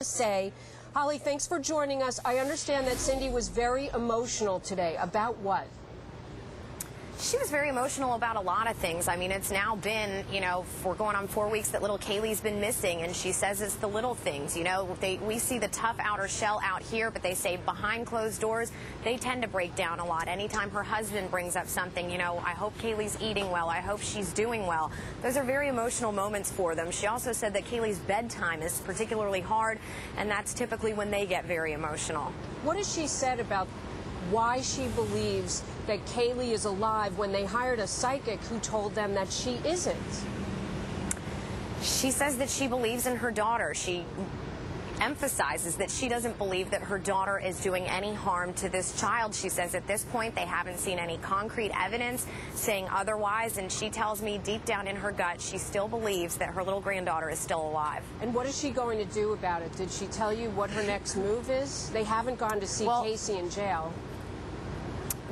say. Holly, thanks for joining us. I understand that Cindy was very emotional today. About what? She was very emotional about a lot of things. I mean, it's now been, we're going on 4 weeks that little Kaylee's been missing, and she says it's the little things. We see the tough outer shell out here, but they say behind closed doors, they tend to break down a lot. Anytime her husband brings up something, I hope Kaylee's eating well. I hope she's doing well. Those are very emotional moments for them. She also said that Kaylee's bedtime is particularly hard, and that's typically when they get very emotional. What has she said about why she believes that Caylee is alive when they hired a psychic who told them that she isn't? She says that she believes in her daughter. She emphasizes that she doesn't believe that her daughter is doing any harm to this child. She says at this point they haven't seen any concrete evidence saying otherwise, and she tells me deep down in her gut she still believes that her little granddaughter is still alive. And what is she going to do about it? Did she tell you what her next move is? They haven't gone to see Casey in jail.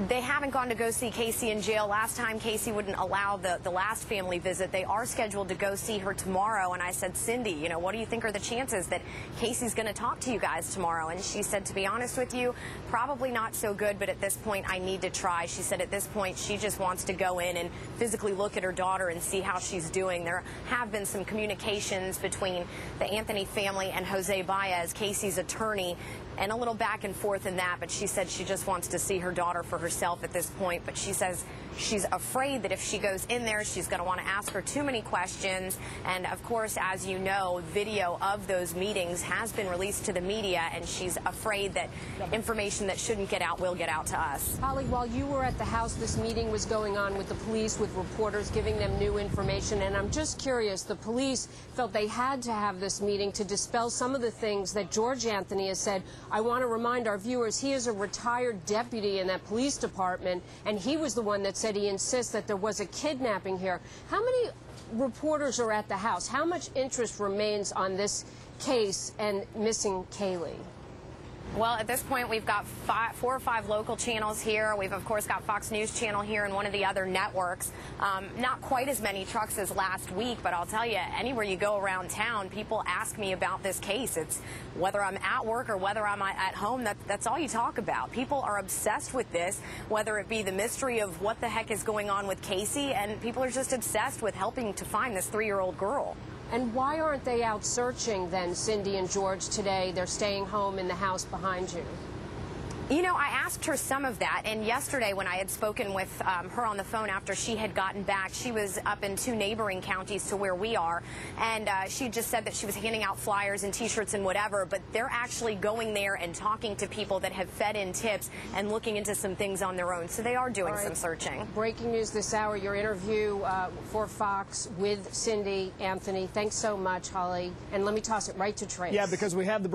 They haven't gone to go see Casey in jail. Last time Casey wouldn't allow the last family visit. They are scheduled to go see her tomorrow, and I said, Cindy, what do you think are the chances that Casey's going to talk to you guys tomorrow? And she said, to be honest with you, probably not so good, but at this point I need to try. She said at this point she just wants to go in and physically look at her daughter and see how she's doing. There have been some communications between the Anthony family and Jose Baez, Casey's attorney, and a little back and forth in that, but she said she just wants to see her daughter for herself at this point. But she says she's afraid that if she goes in there, she's going to want to ask her too many questions. And of course, as you know, video of those meetings has been released to the media, and she's afraid that information that shouldn't get out will get out to us. Holly, while you were at the house, this meeting was going on with the police, with reporters giving them new information, and I'm just curious, the police felt they had to have this meeting to dispel some of the things that George Anthony has said. I want to remind our viewers, he is a retired deputy in that police department, and he was the one that said he insists that there was a kidnapping here. How many reporters are at the house? How much interest remains on this case and missing Caylee? Well, at this point, we've got 4 or 5 local channels here. We've, of course, got Fox News Channel here and one of the other networks. Not quite as many trucks as last week, but I'll tell you, anywhere you go around town, people ask me about this case. It's whether I'm at work or whether I'm at home, that's all you talk about. People are obsessed with this, whether it be the mystery of what the heck is going on with Casey, and people are just obsessed with helping to find this 3-year-old girl. And why aren't they out searching then, Cindy and George, today? They're staying home in the house behind you. I asked her some of that, and yesterday when I had spoken with her on the phone after she had gotten back, she was up in 2 neighboring counties to where we are, and she just said that she was handing out flyers and T-shirts and whatever, but they're actually going there and talking to people that have fed in tips and looking into some things on their own, so they are doing some searching. Breaking news this hour, your interview for Fox with Cindy Anthony. Thanks so much, Holly, and let me toss it right to Trace. Yeah, because we have the